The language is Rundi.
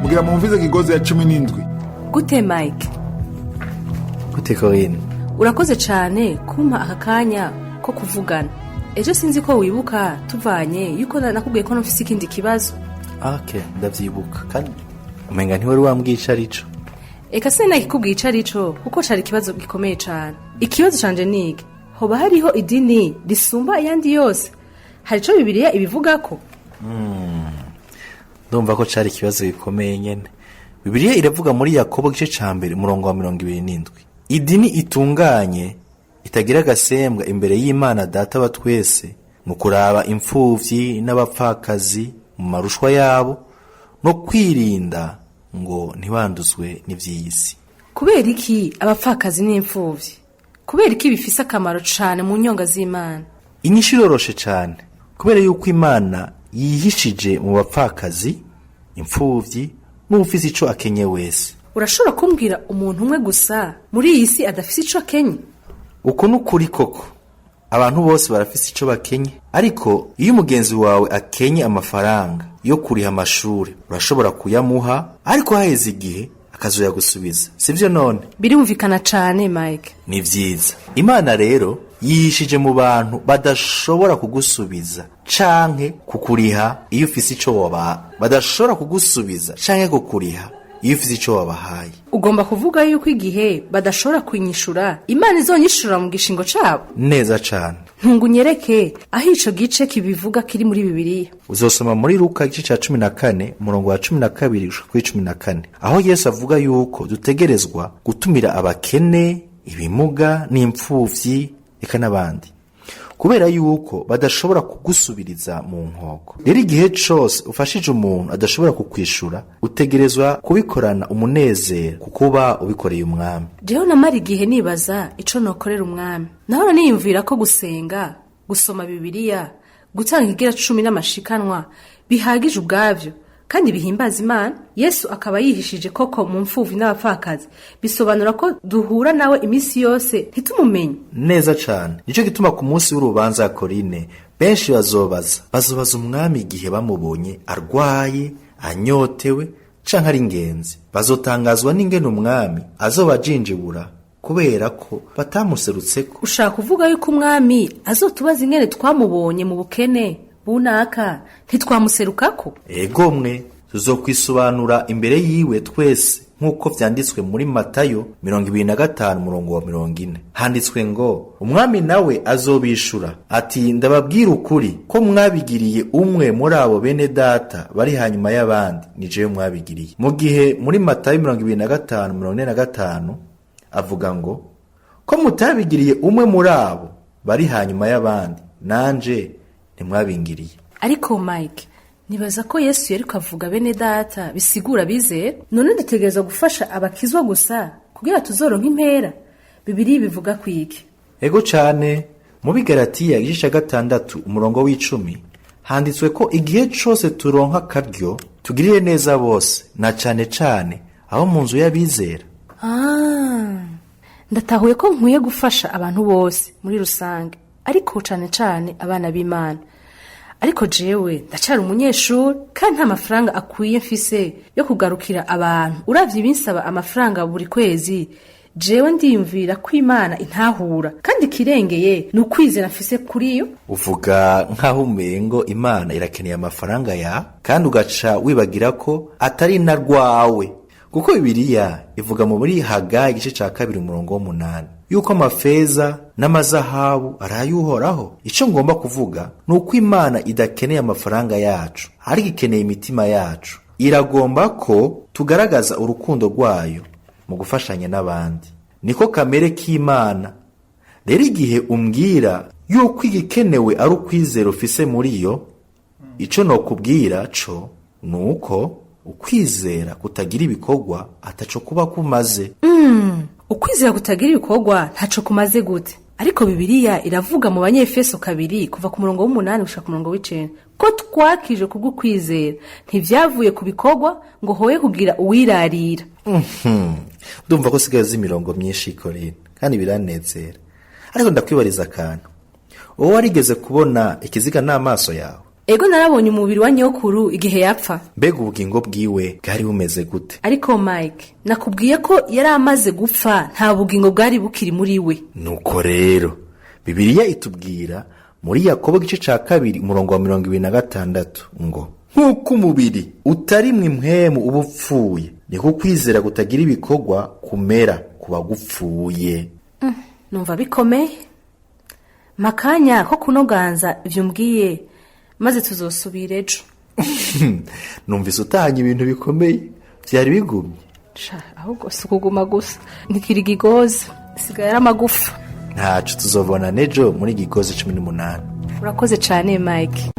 mugira mwumvize Kigozi ya 17. Gute Mike? Gute Corinne? Urakoze cyane kumpa aka kanya ko kuvugana. Ejo sinzi ko wibuka tuvanye yuko nakubwiye ko nafise ikindi kibazo. Okay, ndavyibuka kandi umenga ntiwari wambwica arico. Eka sena kikubwica arico kuko cari ikibazo gikomeye cyane. Ikibazo canje nige hoba hariho idini risumba ayandi yose. Harico Bibiliya ibivuga ko? Ndumva ko cari ikibazo gikomeye nyene. Bibiliya iravuga muri Yakobo gice ca mbere umurongo wa 27. Idini itunganye itagira agasembwa imbere y'Imana Data wa twese mu kuraba imfuvyi n'abapfakazi mu marushwa yabo no kwirinda ngo ntibanduzwe n'ivy'isi. Kubera iki abapfakazi n'imfuvyi? Kubera iki bifise akamaro cane mu nyonga z'Imana? Inyishu iroroshe cane. Kubera yuko Imana yihishije mu bapfakazi, imfuvyi n'ufise ico akenye wese. Urashobora kumbwira umuntu umwe gusa muri iyi si adafise ico akenye? Uko nukuri koko. Abantu bose barafise ico bakenye, ariko iyo umugenzi wawe akenye amafaranga yo kuriha amashuri, urashobora kuyamuha, ariko haheze igihe akazoya gusubiza. Sivyo none? Birumvikana cane Mike. Ni vyiza. Imana rero yihishije mu bantu badashobora kugusubiza canke kukuriha iyo ufise ico waba. Badashobora kugusubiza canke kukuriha iyo ufise ico wabahaye. Ugomba kuvuga yuko igihe badashobora kwinyishura Imana izonyishura mu gishingo cabo? Neza cane. Ntungunyereke aho ico gice kibivuga kiri muri Bibiliya. Uzosoma muri Luka gice ca 14 umurongo wa 12 gushika 14 aho Yesu avuga yuko dutegerezwa gutumira abakene, ibimuga n'impfuvyi eka n'abandi, kubera yuko badashobora kugusubiriza mu nkoko. Rero igihe cose ufashije umuntu adashobora kukwishura, utegerezwa kubikorana umunezero kukuba ubikoreye umwami. Jewe namara igihe nibaza ico nokorera umwami. Nahora niyumvira ko gusenga, gusoma Bibiliya, gutanga igira 10 n'amashikanwa bihagije ubwavyo kandi bihimbaza Imana. Yesu akaba yihishije koko mu mfuvyi n'abapfakazi. Bisobanura ko duhura nawe imisi yose ntitumumenye. Neza cane. Nico gituma ku munsi w'urubanza Corinne benshi bazobaza umwami igihe bamubonye arwaye, anyotewe canke ari ingenzi. Bazotangazwa n'ingene umwami azobajinjibura kubera ko batamuserutseko. Ushaka kuvuga yuko umwami azotubaza ingene twamubonye mu bukene bunaka ntitwamuserukako? Egomwe tuzokwisobanura imbere yiwe twese nk'uko vyanditswe muri Matayo 25 umurongo wa 40. Handitswe ngo umwami nawe azobishura ati ndababwira ukuri ko mwabigiriye umwe muri abo bene data bari hanyuma y'abandi ni jewe mwabigiriye. Mu gihe muri Matayo 25:45 avuga ngo ko mutabigiriye umwe muri abo bari hanyuma y'abandi nanje ntimwabingiriye. Ariko Mike, nibaza ko Yesu yari kavuga bene data bisigura bizera. None dutegereza gufasha abakizwa gusa kugira tuzoronka impera. Bibiliya bivuga kwiki? Ego cane. Mu Bigalatiya igice 6 umurongo w'10 handitswe ko igihe cose turonka karyo tugirire neza bose, na cane cane abo mu nzu y'abizera. Ndatahuye ko nkwiye gufasha abantu bose muri rusange, ariko cane cane abana b'Imana. Ariko jewe ndacari umunyeshuri kandi nta mafaranga akwiye mfise yo kugarukira abantu. Uravye ibinsaba amafaranga buri kwezi, jewe ndiyumvira ko Imana intahura kandi kirengeye n'ukwizera mfise kuri yo. Uvuga nkaho umengo Imana irakeneye amafaranga ya kandi ugaca wibagira ko atari na rwawe, kuko Bibiliya ivuga mu muri Hagayi igice ca 2 umurongo wa 8 yuko amafeza n'amazahabu arayuhoraho. Ico ngomba kuvuga nuko Imana idakeneye amafaranga yacu, ariko ikeneye imitima yacu. Iragomba ko tugaragaza urukundo rwayo mu gufashanya n'abandi. Niko kamere k'Imana. Rero igihe umbwira yuko igikenewe ari ukwizera ufise muri yo, ico nokubwira co nuko ukwizera kutagira ibikorwa ataco kuba kumaze. Ukwizera kutagira ibikorwa ntaco kumaze gute? Ariko Bibiliya iravuga mu Banyefeso 2 kuva ku murongo w'8 gushika ku murongo w'9 ko twakije kubwo kwizera, ntivyavuye ku bikorwa ngo hoye kugira uwirarira. Ndumva ko sigaze imirongo myinshi Corinne kandi biranezera. Ariko ndakwibariza akantu. Wowe warigeze kubona ikiziga n'amaso yawe? ego narabonye umubiri wa nyokuru igihe yapfa. Mbega ubugingo bwiwe bwari bumeze gute? Ariko Mike, nakubwiye ko yari amaze gupfa, nta bugingo bwari bukiri muri we. Nuko rero Bibiliya itubwira muri Yakobo gice ca 2 umurongo wa 26 ngo nk'uko umubiri utari mwe impwemu ubupfuye, niko kwizera kutagira ibikorwa kumera kuba gupfuye. Numva bikomeye. Makanya ko kunoganza ivyo mbwiye, maze tuzosubira ejo. Numvise utahanye ibintu bikomeye, byari bigumye. Ahubwo sikuguma gusa, ntikiri gigozi, sigaye amagufa. Ntacu tuzobona nejo muri gigozi 18. Urakoze cyane Mike.